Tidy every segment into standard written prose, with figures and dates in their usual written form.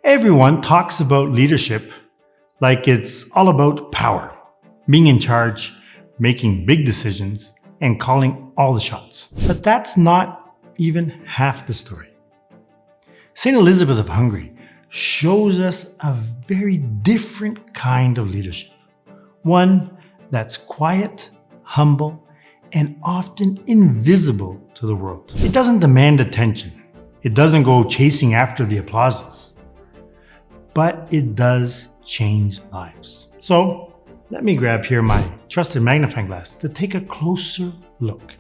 Everyone talks about leadership like it's all about power, being in charge, making big decisions, and calling all the shots. But that's not even half the story. St. Elizabeth of Hungary shows us a very different kind of leadership. One that's quiet, humble, and often invisible to the world. It doesn't demand attention. It doesn't go chasing after the applauses. But it does change lives. So let me grab here my trusted magnifying glass to take a closer look.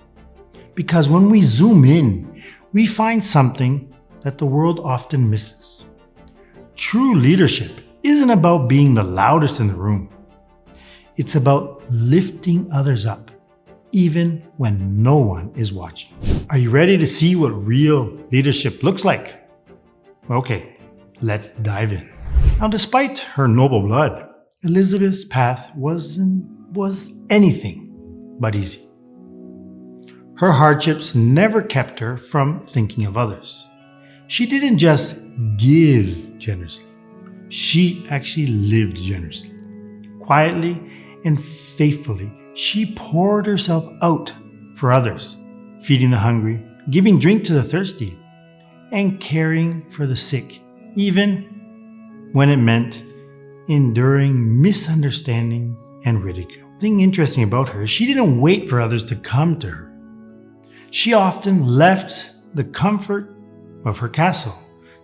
Because when we zoom in, we find something that the world often misses. True leadership isn't about being the loudest in the room. It's about lifting others up, even when no one is watching. Are you ready to see what real leadership looks like? Okay, let's dive in. Now, despite her noble blood, Elizabeth's path was anything but easy. Her hardships never kept her from thinking of others. She didn't just give generously. She actually lived generously. Quietly and faithfully, she poured herself out for others, feeding the hungry, giving drink to the thirsty, and caring for the sick, even when it meant enduring misunderstandings and ridicule. The thing interesting about her is she didn't wait for others to come to her. She often left the comfort of her castle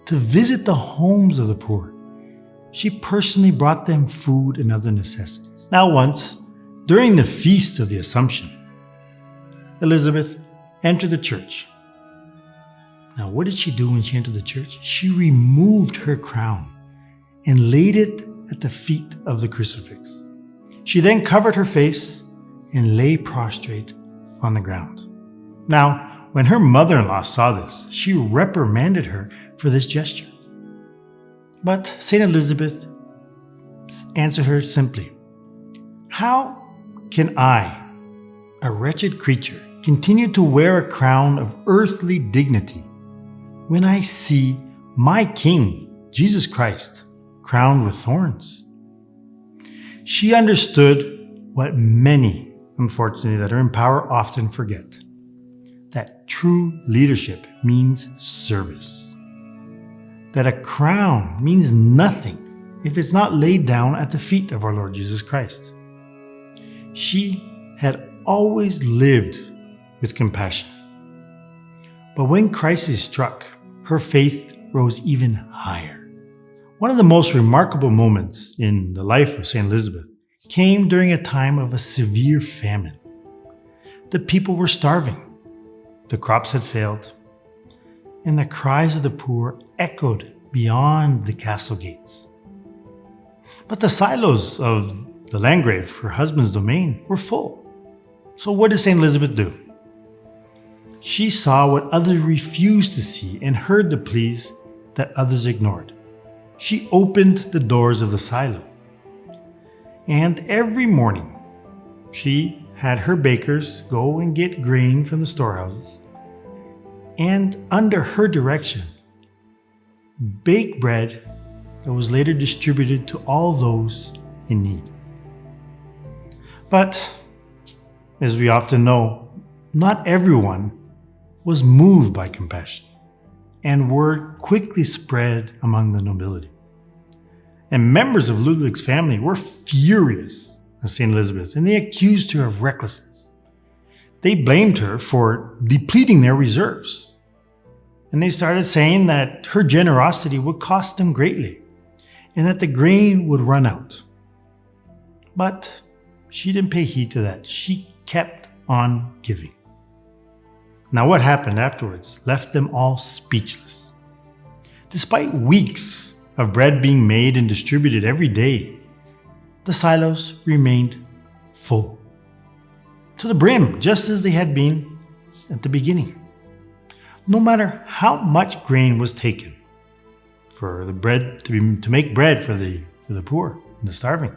to visit the homes of the poor. She personally brought them food and other necessities. Now once, during the Feast of the Assumption, Elizabeth entered the church. Now what did she do when she entered the church? She removed her crown and laid it at the feet of the crucifix. She then covered her face and lay prostrate on the ground. Now, when her mother-in-law saw this, she reprimanded her for this gesture. But St. Elizabeth answered her simply, "How can I, a wretched creature, continue to wear a crown of earthly dignity when I see my King, Jesus Christ, crowned with thorns?" She understood what many, unfortunately, that are in power often forget. That true leadership means service. That a crown means nothing if it's not laid down at the feet of our Lord Jesus Christ. She had always lived with compassion. But when crisis struck, her faith rose even higher. One of the most remarkable moments in the life of St. Elizabeth came during a time of a severe famine. The people were starving. The crops had failed, and the cries of the poor echoed beyond the castle gates. But the silos of the Landgrave, her husband's domain, were full. So what did St. Elizabeth do? She saw what others refused to see and heard the pleas that others ignored. She opened the doors of the silo. And every morning, she had her bakers go and get grain from the storehouses, and under her direction, bake bread that was later distributed to all those in need. But, as we often know, not everyone was moved by compassion, and word quickly spread among the nobility. And members of Ludwig's family were furious at St. Elizabeth, and they accused her of recklessness. They blamed her for depleting their reserves. And they started saying that her generosity would cost them greatly, and that the grain would run out. But she didn't pay heed to that. She kept on giving. Now what happened afterwards left them all speechless. Despite weeks of bread being made and distributed every day, the silos remained full, to the brim, just as they had been at the beginning. No matter how much grain was taken for the bread to make bread for the poor and the starving,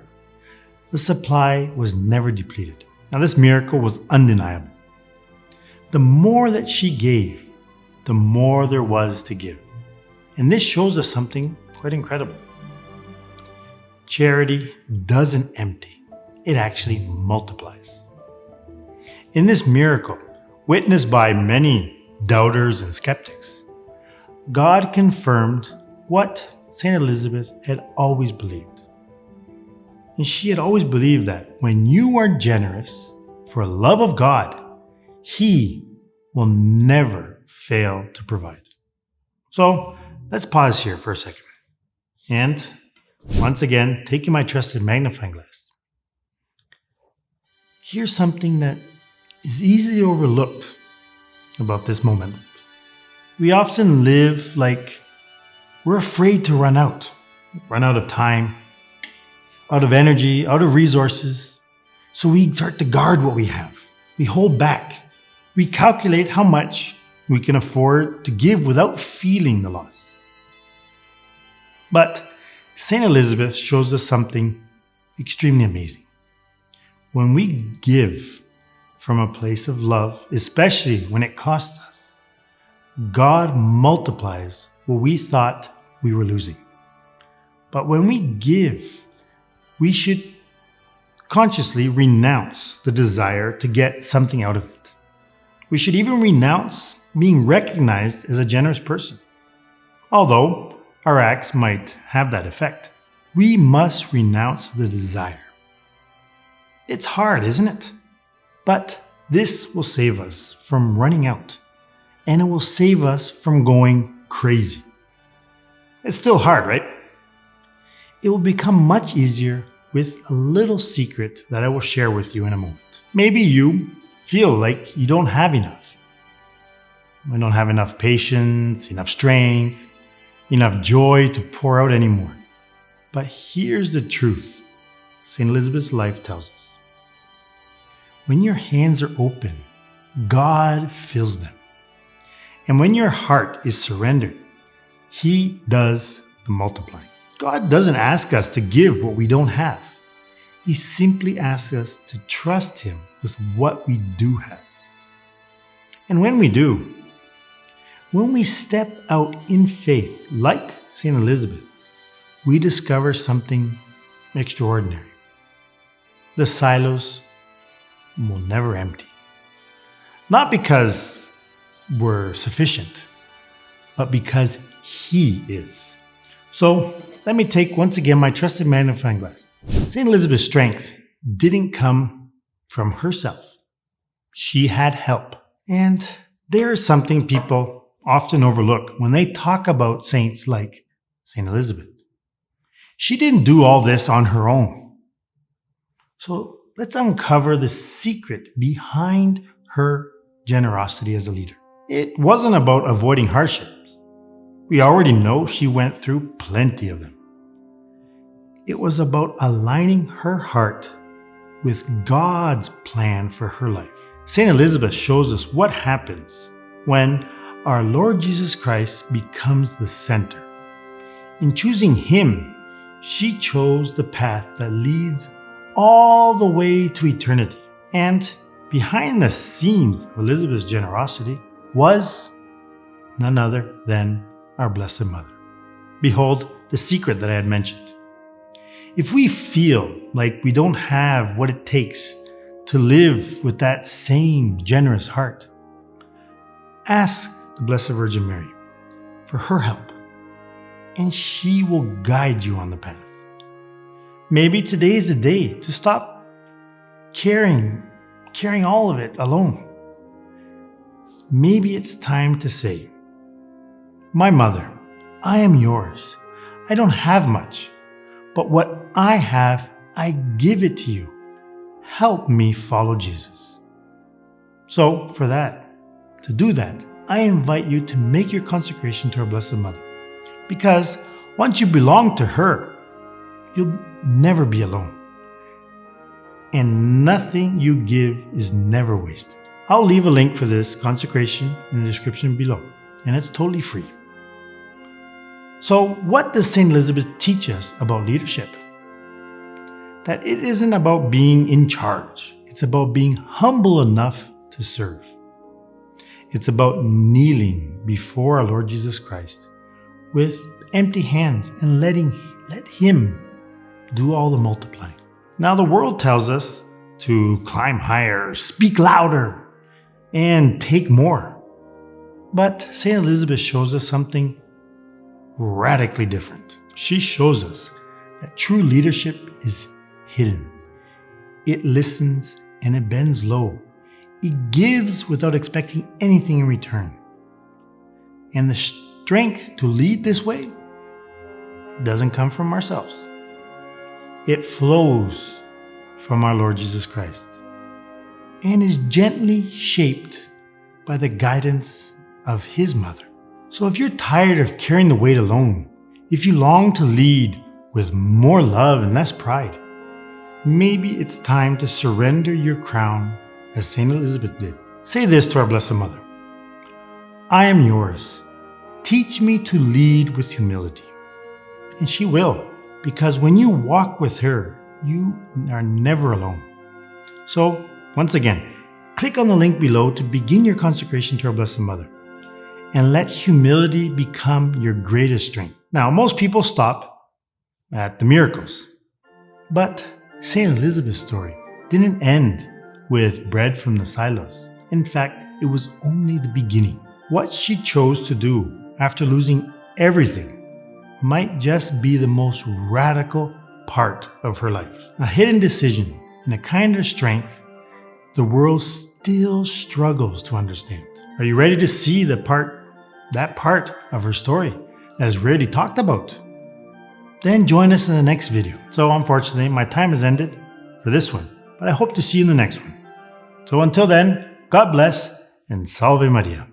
the supply was never depleted. Now this miracle was undeniable. The more that she gave, the more there was to give. And this shows us something quite incredible. Charity doesn't empty, it actually multiplies. In this miracle, witnessed by many doubters and skeptics, God confirmed what St. Elizabeth had always believed. And she had always believed that when you are generous for love of God, He will never fail to provide. So let's pause here for a second. And once again, taking my trusted magnifying glass, here's something that is easily overlooked about this moment. We often live like we're afraid to run out of time, out of energy, out of resources. So we start to guard what we have. We hold back. We calculate how much we can afford to give without feeling the loss. But St. Elizabeth shows us something extremely amazing. When we give from a place of love, especially when it costs us, God multiplies what we thought we were losing. But when we give, we should consciously renounce the desire to get something out of it. We should even renounce being recognized as a generous person. Although our acts might have that effect, we must renounce the desire. It's hard, isn't it? But this will save us from running out, and it will save us from going crazy. It's still hard, right? It will become much easier with a little secret that I will share with you in a moment. Maybe you feel like you don't have enough. You don't have enough patience, enough strength, enough joy to pour out anymore. But here's the truth St. Elizabeth's life tells us. When your hands are open, God fills them. And when your heart is surrendered, He does the multiplying. God doesn't ask us to give what we don't have. He simply asks us to trust Him with what we do have. And when we do, when we step out in faith, like St. Elizabeth, we discover something extraordinary. The silos will never empty. Not because we're sufficient, but because He is. So let me take once again my trusted magnifying glass. St. Elizabeth's strength didn't come from herself. She had help. And there is something people often overlook when they talk about saints like St. Elizabeth. She didn't do all this on her own. So let's uncover the secret behind her generosity as a leader. It wasn't about avoiding hardships. We already know she went through plenty of them. It was about aligning her heart with God's plan for her life. St. Elizabeth shows us what happens when our Lord Jesus Christ becomes the center. In choosing Him, she chose the path that leads all the way to eternity. And behind the scenes of Elizabeth's generosity was none other than our Blessed Mother. Behold, the secret that I had mentioned. If we feel like we don't have what it takes to live with that same generous heart, ask the Blessed Virgin Mary for her help, and she will guide you on the path. Maybe today is the day to stop carrying all of it alone. Maybe it's time to say, "My mother, I am yours. I don't have much, but what I have, I give it to you. Help me follow Jesus." So to do that, I invite you to make your consecration to our Blessed Mother. Because once you belong to her, you'll never be alone. And nothing you give is never wasted. I'll leave a link for this consecration in the description below, and it's totally free. So what does St. Elizabeth teach us about leadership? That it isn't about being in charge. It's about being humble enough to serve. It's about kneeling before our Lord Jesus Christ with empty hands and let Him do all the multiplying. Now the world tells us to climb higher, speak louder, and take more. But St. Elizabeth shows us something radically different. She shows us that true leadership is hidden. It listens and it bends low. It gives without expecting anything in return. And the strength to lead this way doesn't come from ourselves. It flows from our Lord Jesus Christ and is gently shaped by the guidance of His mother. So if you're tired of carrying the weight alone, if you long to lead with more love and less pride, maybe it's time to surrender your crown as St. Elizabeth did. Say this to our Blessed Mother: I am yours. Teach me to lead with humility. And she will, because when you walk with her, you are never alone. So, once again, click on the link below to begin your consecration to our Blessed Mother, and let humility become your greatest strength. Now, most people stop at the miracles, but St. Elizabeth's story didn't end with bread from the silos. In fact, it was only the beginning. What she chose to do after losing everything might just be the most radical part of her life. A hidden decision and a kind of strength the world still struggles to understand. Are you ready to see that part of her story that is rarely talked about? Then join us in the next video. So unfortunately, my time has ended for this one, but I hope to see you in the next one. So until then, God bless and Salve Maria.